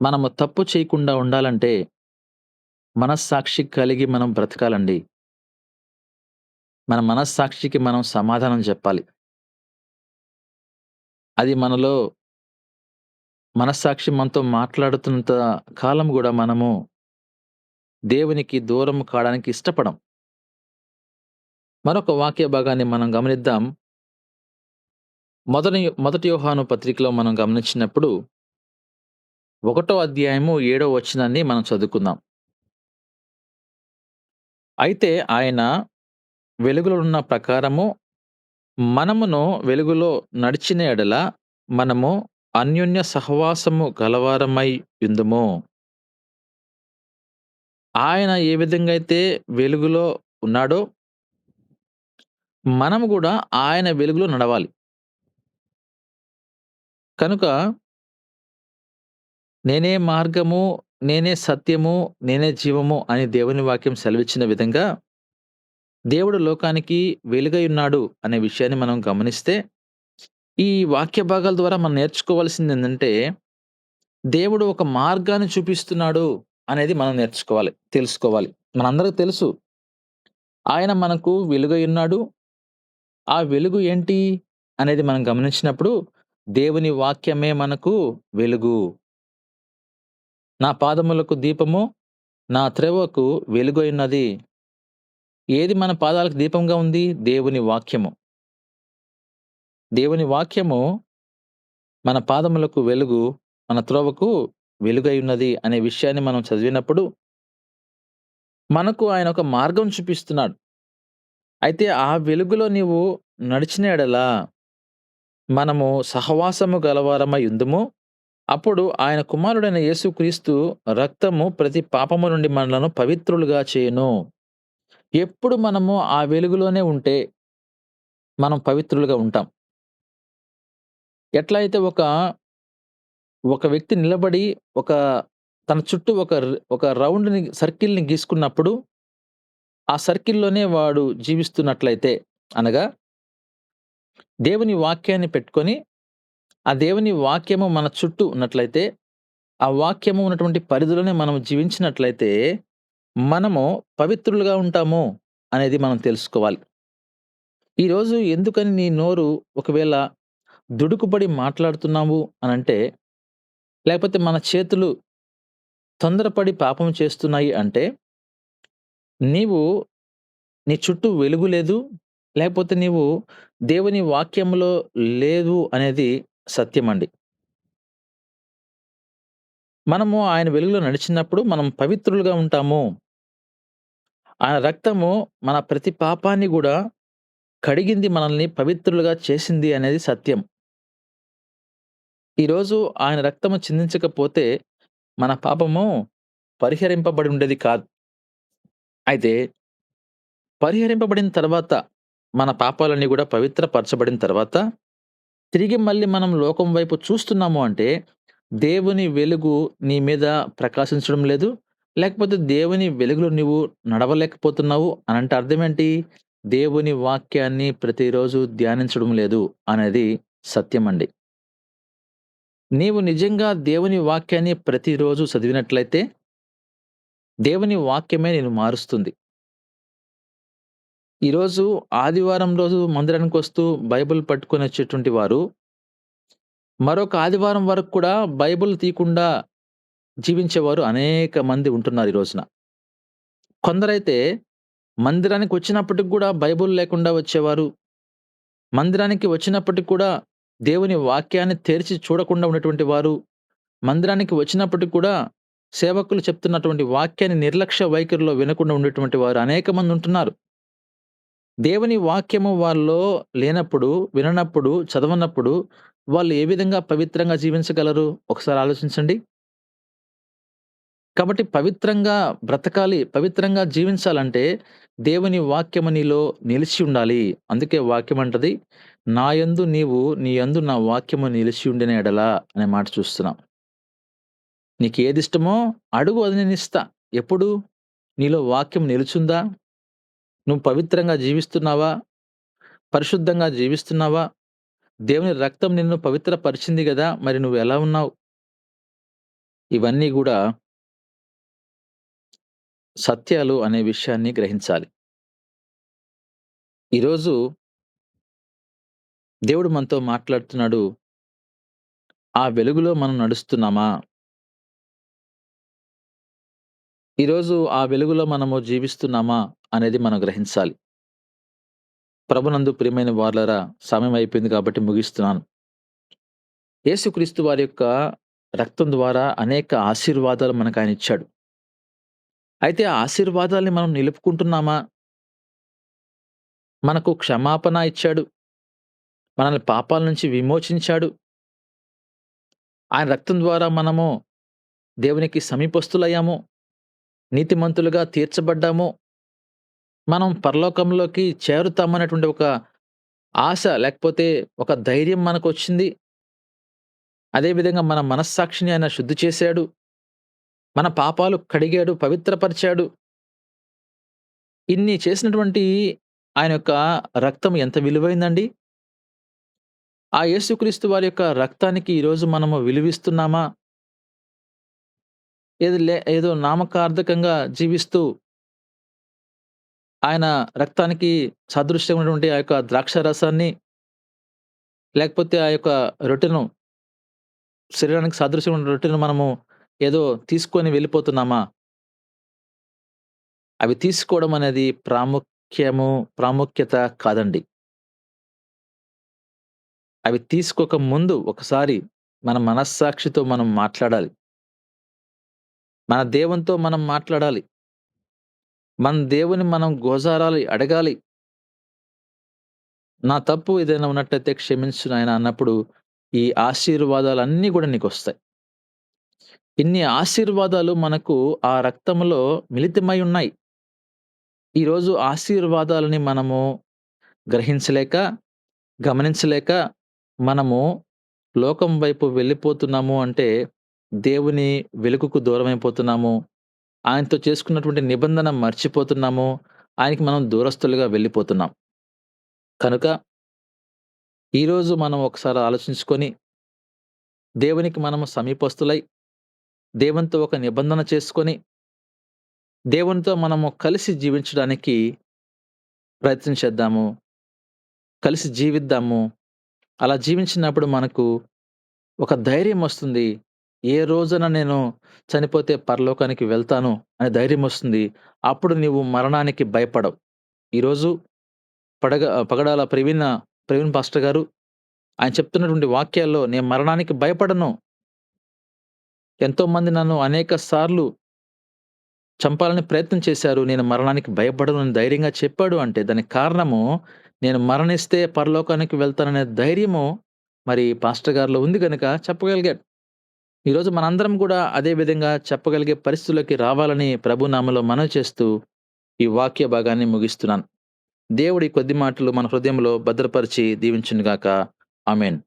మనము తప్పు చేయకుండా ఉండాలంటే, మనస్సాక్షి కలిగి మనం బ్రతకాలండి. మన మనస్సాక్షికి మనం సమాధానం చెప్పాలి. అది మనలో మనస్సాక్షి మనతో మాట్లాడుతున్నంత కాలం గూడా మనము దేవునికి దూరం కాడానికి ఇష్టపడం. మరొక వాక్య భాగాన్ని మనం గమనిద్దాం. మొదటి యోహాను పత్రికలో మనం గమనించినప్పుడు, 1 అధ్యాయము 7 వచనాన్ని మనం చదువుకుందాం. అయితే ఆయన వెలుగులో ఉన్న ప్రకారము మనమును వెలుగులో నడిచిన యెడల మనము అన్యోన్య సహవాసము గలవారమై యుందుము. ఆయన ఏ విధంగా అయితే వెలుగులో ఉన్నాడో, మనము గూడా ఆయన వెలుగులో నడవాలి. కనుక నేనే మార్గము, నేనే సత్యము, నేనే జీవము అని దేవుని వాక్యం సెలవిచ్చిన విధంగా, దేవుడు లోకానికి వెలుగై ఉన్నాడు అనే విషయాన్ని మనం గమనిస్తే, ఈ వాక్య భాగాల ద్వారా మనం నేర్చుకోవాల్సిందేంటంటే, దేవుడు ఒక మార్గాన్ని చూపిస్తున్నాడు అనేది మనం తెలుసుకోవాలి. మనందరికి తెలుసు. ఆయన మనకు వెలుగై ఉన్నాడు. ఆ వెలుగు ఏంటి అనేది మనం గమనించినప్పుడు, దేవుని వాక్యమే మనకు వెలుగు. నా పాదములకు దీపము, నా త్రోవకు వెలుగై ఉన్నది. ఏది మన పాదాలకు దీపంగా ఉంది? దేవుని వాక్యము. దేవుని వాక్యము మన పాదములకు వెలుగు, మన త్రోవకు వెలుగై ఉన్నది అనే విషయాన్ని మనం చదివినప్పుడు, మనకు ఆయన ఒక మార్గం చూపిస్తున్నాడు. అయితే ఆ వెలుగులో నీవు నడిచిన యెడల మనము సహవాసము గలవారమై యుందుము. అప్పుడు ఆయన కుమారుడైన యేసుక్రీస్తు రక్తము ప్రతి పాపము నుండి మనలను పవిత్రులుగా చేయును. ఎప్పుడు మనము ఆ వెలుగులోనే ఉంటే మనం పవిత్రులుగా ఉంటాం. ఎట్లా అయితే ఒక వ్యక్తి నిలబడి ఒక తన చుట్టూ ఒక రౌండ్‌ని సర్కిల్‌ని గీసుకున్నప్పుడు, ఆ సర్కిల్‌లోనే వాడు జీవిస్తున్నట్లయితే, అనగా దేవుని వాక్యాన్ని పెట్టుకొని, ఆ దేవుని వాక్యము మన చుట్టూ ఉన్నట్లయితే, ఆ వాక్యము ఉన్నటువంటి పరిధిలోనే మనం జీవించినట్లయితే, మనము పవిత్రులుగా ఉంటాము అనేది మనం తెలుసుకోవాలి. ఈరోజు ఎందుకని నీ నోరు ఒకవేళ దుడుకుబడి మాట్లాడుతున్నావు అనంటే, లేకపోతే మన చేతులు తొందరపడి పాపం చేస్తున్నాయి అంటే, నీవు నీ చుట్టూ వెలుగు లేదు, లేకపోతే నీవు దేవుని వాక్యంలో లేదు అనేది సత్యమండి. మనము ఆయన వెలుగులో నడిచినప్పుడు మనం పవిత్రులుగా ఉంటాము. ఆయన రక్తము మన ప్రతి పాపాన్ని గూడా కడిగింది, మనల్ని పవిత్రులుగా చేసింది అనేది సత్యం. ఈరోజు ఆయన రక్తము చిందించకపోతే మన పాపము పరిహరింపబడి ఉండేది కాదు. అయితే పరిహరింపబడిన తర్వాత, మన పాపాలన్నీ గూడా పవిత్రపరచబడిన తర్వాత, తిరిగి మళ్ళీ మనం లోకం వైపు చూస్తున్నాము అంటే, దేవుని వెలుగు నీ మీద ప్రకాశించడం లేదు. లేకపోతే దేవుని వెలుగులో నువ్వు నడవలేకపోతున్నావు అనంటే అర్థమేంటి? దేవుని వాక్యాన్ని ప్రతిరోజు ధ్యానించడం లేదు అనేది సత్యమండి. నీవు నిజంగా దేవుని వాక్యాన్ని ప్రతిరోజు చదివినట్లయితే, దేవుని వాక్యమే నిన్ను మారుస్తుంది. ఈరోజు ఆదివారం రోజు మందిరానికొస్తూ బైబిల్ పట్టుకొనొచ్చేటువంటి వారు, మరొక ఆదివారం వరకు కూడా బైబిల్ తీయకుండా జీవించేవారు అనేక మంది ఉంటున్నారు ఈ రోజున. కొందరైతే మందిరానికొచ్చినప్పటికి గూడా బైబిల్ లేకుండా వచ్చేవారు. మందిరానికి వచ్చినప్పటికి కూడా దేవుని వాక్యాన్ని తెరిచి చూడకుండా ఉన్నటువంటి వారు, మందిరానికి వచ్చినప్పటికి కూడా సేవకులు చెప్తున్నటువంటి వాక్యాన్ని నిర్లక్ష్య వైఖరిలో వినకుండా ఉండేటువంటి వారు అనేక మంది ఉంటున్నారు. దేవుని వాక్యము వాళ్ళలో లేనప్పుడు, విననప్పుడు, చదవనప్పుడు వాళ్ళు ఏ విధంగా పవిత్రంగా జీవించగలరు? ఒకసారి ఆలోచించండి. కాబట్టి పవిత్రంగా బ్రతకాలి, పవిత్రంగా జీవించాలంటే దేవుని వాక్యము నీలో నిలిచి ఉండాలి. అందుకే వాక్యం అంటది, నా యందు నీవు నీ యందు నా వాక్యము నిలిచి ఉండిన ఎడల అనే మాట చూస్తున్నాం. నీకు ఏది ఇష్టమో అడుగు, అది నేను ఇస్తా. ఎప్పుడు? నీలో వాక్యం నిలుచుందా? నువ్వు పవిత్రంగా జీవిస్తున్నావా? పరిశుద్ధంగా జీవిస్తున్నావా? దేవుని రక్తం నిన్ను పవిత్రపరిచింది గదా! మరి నువ్వు ఎలా ఉన్నావు? ఇవన్నీ గూడా సత్యాలు అనే విషయాన్ని గ్రహించాలి. ఈరోజు దేవుడు మనతో మాట్లాడుతున్నాడు. ఆ వెలుగులో మనం నడుస్తున్నామా? ఈరోజు ఆ వెలుగులో మనము జీవిస్తున్నామా? అనేది మనం గ్రహించాలి. ప్రభునందు ప్రియమైన వారలారా, సమయం అయిపోయింది కాబట్టి ముగిస్తున్నాను. యేసుక్రీస్తు వారి యొక్క రక్తం ద్వారా అనేక ఆశీర్వాదాలు మనకాయన ఇచ్చాడు. అయితే ఆ ఆశీర్వాదాల్ని మనం నిలుపుకుంటున్నామా? మనకు క్షమాపణ ఇచ్చాడు. మనల్ని పాపాల నుంచి విమోచించాడు. ఆయన రక్తం ద్వారా మనము దేవునికి సమీపస్తులయ్యాము. నీతిమంతులుగా తీర్చబడ్డాము. మనం పరలోకంలోకి చేరుతామనేటువంటి ఒక ఆశ, లేకపోతే ఒక ధైర్యం మనకొచ్చింది. అదే విధంగా మన మనస్సాక్షిని ఆయన శుద్ధి చేశాడు. మన పాపాలు కడిగాడు, పవిత్రపరిచాడు. ఇన్ని చేసినటువంటి ఆయన యొక్క రక్తం ఎంత విలువైందండి? ఆ యేసుక్రీస్తు వారి యొక్క రక్తానికి ఈరోజు మనము విలువిస్తున్నామా? ఏదో నామకార్థకంగా జీవిస్తూ ఆయన రక్తానికి సాదృశ్యమైనటువంటి ఆ యొక్క ద్రాక్షారసాన్ని, లేకపోతే ఆ యొక్క రొట్టెను, శరీరానికి సాదృశ్యమైన రొట్టెను మనము ఏదో తీసుకొని వెళ్ళిపోతున్నామా? అవి తీసుకోవడం అనేది ప్రాముఖ్యత కాదండి. అవి తీసుకోక ముందు ఒకసారి మన మనస్సాక్షితో మనం మాట్లాడాలి. మన దేవునితో మనం మాట్లాడాలి. మన దేవుని మనం గోజారాలి, అడగాలి. నా తప్పు ఏదైనా ఉన్నట్టయితే క్షమించు నాయనా అన్నప్పుడు ఈ ఆశీర్వాదాలన్నీ గూడా నీకొస్తాయి. ఇన్ని ఆశీర్వాదాలు మనకు ఆ రక్తంలో మిళితమై ఉన్నాయి. ఈరోజు ఆశీర్వాదాలని మనము గ్రహించలేక, గమనించలేక మనము లోకం వైపు వెళ్ళిపోతున్నాము అంటే, దేవుని వెలుగుకు దూరమైపోతున్నాము. ఆయనతో చేసుకున్నటువంటి నిబంధన మర్చిపోతున్నాము. ఆయనకి మనం దూరస్తులుగా వెళ్ళిపోతున్నాం. కనుక ఈరోజు మనం ఒకసారి ఆలోచించుకొని, దేవునికి మనము సమీపస్తులై, దేవునితో ఒక నిబంధన చేసుకొని, దేవునితో మనము కలిసి జీవించడానికి ప్రయత్నం చేద్దాము. కలిసి జీవిద్దాము. అలా జీవించినప్పుడు మనకు ఒక ధైర్యమొస్తుంది. ఏ రోజున నేను చనిపోతే పరలోకానికి వెళ్తాను అనే ధైర్యమొస్తుంది. అప్పుడు నీవు మరణానికి భయపడవు. ఈరోజు పగడాల ప్రవీణ్ పాస్టర్ గారు ఆయన చెప్తున్నటువంటి వాక్యాల్లో నేను మరణానికి భయపడను. ఎంతోమంది నన్ను అనేక సార్లు చంపాలని ప్రయత్నం చేశారు. నేను మరణానికి భయపడను అని ధైర్యంగా చెప్పాడు అంటే దానికి కారణము నేను మరణిస్తే పరలోకానికి వెళ్తాననే ధైర్యము మరి పాస్టర్ గారిలో ఉంది గనుక చెప్పగలిగాడు. ఈరోజు మనందరం గూడా అదే విధంగా చెప్పగలిగే పరిస్థితుల్లోకి రావాలని ప్రభు నామములో మనవి చేస్తూ ఈ వాక్య భాగాన్ని ముగిస్తున్నాను. దేవుడి కొద్ది మాటలు మన హృదయంలో భద్రపరిచి దీవించును గాక. ఆమేన్.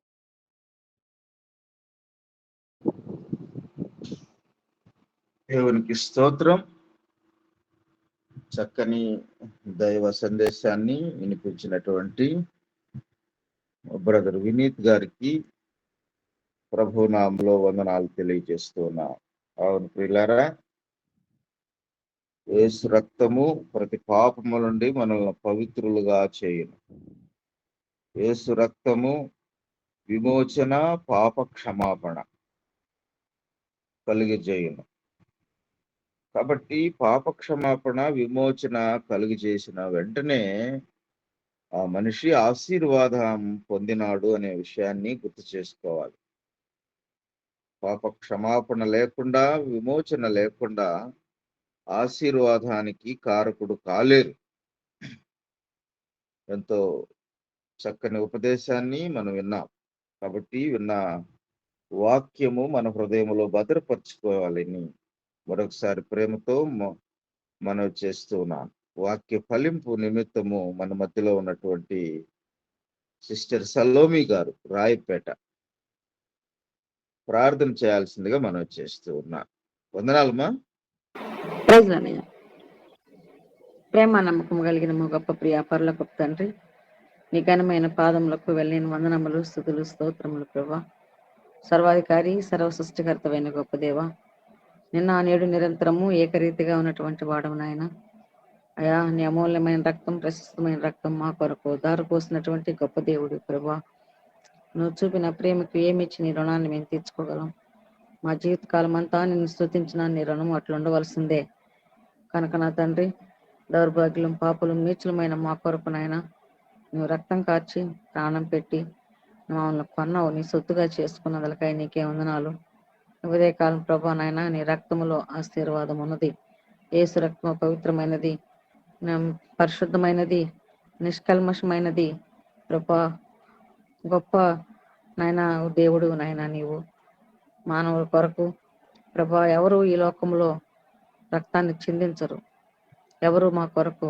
దేవునికి స్తోత్రం. చక్కని దైవ సందేశాన్ని వినిపించినటువంటి బ్రదర్ వినీత్ గారికి ప్రభు నామములో వందనాలు తెలియజేస్తున్నా. అవును ప్రియులారా, యేసు రక్తము ప్రతి పాపము నుండి మనల్ని పవిత్రులుగా చేయును. యేసు రక్తము విమోచన, పాప క్షమాపణ కలిగజేయును. కాబట్టి పాప క్షమాపణ, విమోచన కలిగజేసిన వెంటనే ఆ మనిషి ఆశీర్వాదం పొందినాడు అనే విషయాన్ని గుర్తు చేసుకోవాలి. పాప క్షమాపణ లేకుండా, విమోచన లేకుండా ఆశీర్వాదానికి కారకుడు కాలేరు. ఎంతో చక్కని ఉపదేశాన్ని మనం విన్నాం. కాబట్టి విన్న వాక్యము మన హృదయంలో భద్రపరచుకోవాలని మరొకసారి ప్రేమతో మనవి చేస్తూ ఉన్నాను. వాక్య ఫలింపు నిమిత్తము మన మధ్యలో ఉన్నటువంటి సిస్టర్ సలోమి గారు రాయపేట ప్రార్థన చేయాల్సిందిగా మనం చేస్తూ ఉన్నాం. వందనాలమ్మా. ప్రైజ్ అన్నయ్య. ప్రేమ నమ్మకం కలిగిన మా గొప్ప ప్రియ పరలోకపు తండ్రి, నీ ఘనమైన పాదములకు వెళ్ళిన వందనములు, స్తుతులు, స్తోత్రములు ప్రభా. సర్వాధికారి, సర్వ సృష్టికర్తమైన గొప్ప దేవ, నిన్న నేడు నిరంతరము ఏకరీతిగా ఉన్నటువంటి వాడము నాయన. అయా, నీ అమూల్యమైన రక్తం, ప్రశస్తమైన రక్తం మా కొరకు దారి పోసినటువంటి గొప్ప దేవుడు ప్రభా. నువ్వు చూపిన ప్రేమకు ఏమిచ్చి నీ రుణాన్ని మేము తీర్చుకోగలం? మా జీవితకాలం అంతా నిన్ను స్తుతించిన నీ రుణం అట్లా ఉండవలసిందే. కనుక నా తండ్రి, దౌర్భాగ్యం, పాపులు, నీచులమైన మా కొరకు నాయన నువ్వు రక్తం కార్చి ప్రాణం పెట్టి మమ్మల్ని కొన్నావు, నీ సొత్తుగా చేసుకున్నదలకై నీకే వందనాలు. ఉదయకాలం ప్రభా నాయన, నీ రక్తములో ఆశీర్వాదం ఉన్నది. యేసు రక్తము పవిత్రమైనది, పరిశుద్ధమైనది, నిష్కల్మషమైనది ప్రభా. గొప్ప నాయన దేవుడు నాయన, నీవు మానవుల కొరకు ప్రభా ఎవరు ఈ లోకంలో రక్తాన్ని చిందించరు, ఎవరు మా కొరకు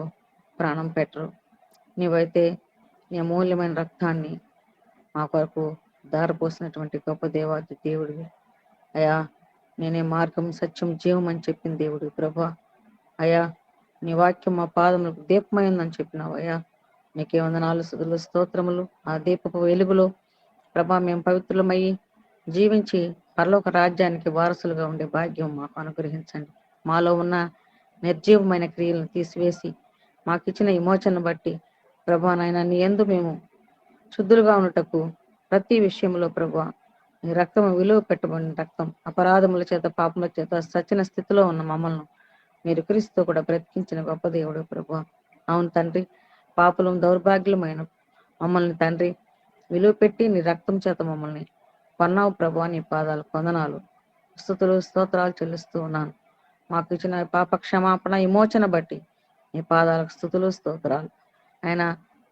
ప్రాణం పెట్టరు. నీవైతే నీ అమూల్యమైన రక్తాన్ని మా కొరకు దారిపోసినటువంటి గొప్ప దేవాది దేవుడివి అయా. నేనే మార్గం, సత్యం, జీవం అని చెప్పిన దేవుడు ప్రభా. అయా, నీ వాక్యం మా పాదములకు దీపమైందని చెప్పినావు అయ్యా. నీకే వందనాలు, స్తుతులు, స్తోత్రములు. ఆ దీపపు వెలుగులో ప్రభా మేము పవిత్రులమయ్యి జీవించి పరలోక రాజ్యానికి వారసులుగా ఉండే భాగ్యం మాకు అనుగ్రహించండి. మాలో ఉన్న నిర్జీవమైన క్రియలను తీసివేసి మాకిచ్చిన విమోచనను బట్టి ప్రభా నాయన, నీ యందు మేము శుద్ధులుగా ఉన్నటకు ప్రతి విషయంలో ప్రభా నీ రక్తం విలువ పెట్టబడిన రక్తం, అపరాధముల చేత, పాపముల చేత సచిన స్థితిలో ఉన్న మమ్మల్ని మీరు క్రీస్తుతో కూడా బ్రతికించిన గొప్ప దేవుడు ప్రభా. అవును తండ్రి, పాపులం, దౌర్భాగ్యమైన మమ్మల్ని తండ్రి విలువ పెట్టి నీ రక్తం చేత మమ్మల్ని కొన్నావు ప్రభా. నీ పాదాలు వందనాలు, స్తుతులు, స్తోత్రాలు చెల్లిస్తూ ఉన్నాను. మాకు ఇచ్చిన పాప క్షమాపణ, విమోచన బట్టి నీ పాదాలకు స్తుతులు, స్తోత్రాలు. ఆయన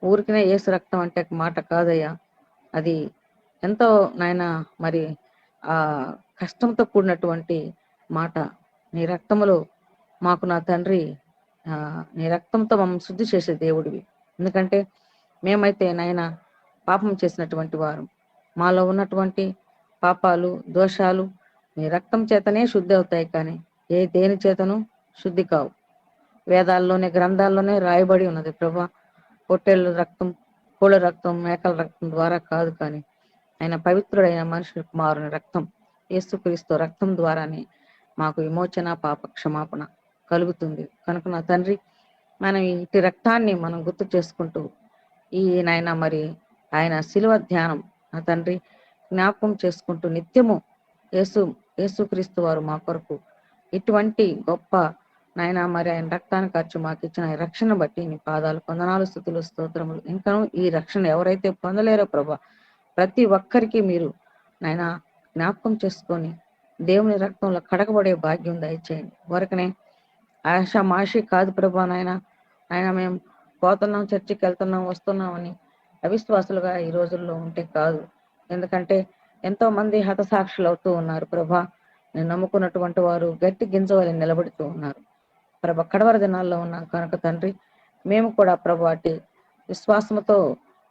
ఊరికినే యేసు రక్తం అంటే మాట కాదయ్యా, అది ఎంతో నాయన మరి ఆ కష్టంతో కూడినటువంటి మాట. నీ రక్తములో మాకు నా తండ్రి నీ రక్తంతో మమ్మల్ని శుద్ధి చేసే దేవుడివి. ఎందుకంటే మేమైతే నాయన పాపం చేసినటువంటి వారు, మాలో ఉన్నటువంటి పాపాలు, దోషాలు నీ రక్తం చేతనే శుద్ధి అవుతాయి, కానీ దేని చేతను శుద్ధి కావు. వేదాల్లోనే, గ్రంథాల్లోనే రాయబడి ఉన్నది ప్రభా. పొట్టేళ్ళ రక్తం, కోళ్ళ రక్తం, మేకల రక్తం ద్వారా కాదు, కానీ ఆయన పవిత్రుడైన మనుషుల కుమారుని రక్తం, యేసుక్రీస్తు రక్తం ద్వారానే మాకు విమోచన, పాప క్షమాపణ కలుగుతుంది. కనుక నా తండ్రి, మనం ఇటు రక్తాన్ని మనం గుర్తు చేసుకుంటూ ఈ నాయన మరి ఆయన శిలువ ధ్యానం నా తండ్రి జ్ఞాపకం చేసుకుంటూ నిత్యము యేసుక్రీస్తు వారు మా కొరకు ఇటువంటి గొప్ప నాయన మరి ఆయన రక్తాన్ని ఖర్చు మాకు ఇచ్చిన రక్షణ బట్టి నీ పాదాలు వందనాలు, స్తుతులు, స్తోత్రములు. ఇంకా ఈ రక్షణ ఎవరైతే పొందలేరో ప్రభా, ప్రతి ఒక్కరికి మీరు నాయన జ్ఞాపకం చేసుకొని దేవుని రక్తంలో కడగబడే భాగ్యం దయచేయండి. వరకనే ఆశ మాషి కాదు ప్రభా నాయన. ఆయన మేము పోతున్నాం, చర్చికి వెళ్తున్నాం, వస్తున్నామని అవిశ్వాసులుగా ఈ రోజుల్లో ఉంటే కాదు. ఎందుకంటే ఎంతో మంది హతసాక్షులు అవుతూ ఉన్నారు ప్రభా. నేను నమ్ముకున్నటువంటి వారు గట్టి గింజవలి నిలబడుతూ ఉన్నారు ప్రభా. కడవర దినాల్లో ఉన్నాం కనుక తండ్రి, మేము కూడా ప్రభా అట్టి విశ్వాసంతో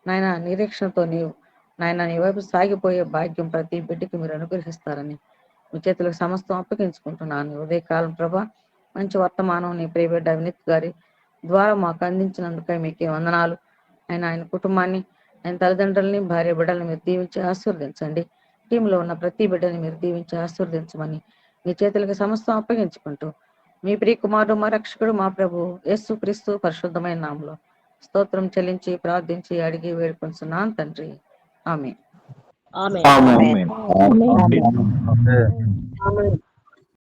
నాయన, నిరీక్షణతో నీవు నాయన నీ వైపు సాగిపోయే భాగ్యం ప్రతి బిడ్డకి మీరు అనుగ్రహిస్తారని మీ చేతులకు సమస్తం అప్పగించుకుంటున్నాను. ఉదయకాలం ప్రభా మంచి వర్తమానం నీ ప్రియబిడ్డ అవినీత్ గారి ద్వారా మాకు అందించినందుకై మీకే వందనాలు. ఆయన కుటుంబాన్ని, ఆయన తల్లిదండ్రులని, భార్య బిడ్డల్ని మీరు దీవించి ఆశీర్వదించండి. టీంలో ఉన్న ప్రతి బిడ్డని మీరు దీవించి ఆశీర్వదించమని మీ చేతులకు సమస్తం అప్పగించుకుంటూ మీ ప్రియ కుమారుడు, మా రక్షకుడు, మా ప్రభు యేసుక్రీస్తు పరిశుద్ధమైన నామములో స్తోత్రం చెల్లించి ప్రార్థించి అడిగి వేడుకొంచున్నాను తండ్రి. ఆమేన్. ఆమేన్. ఆమేన్.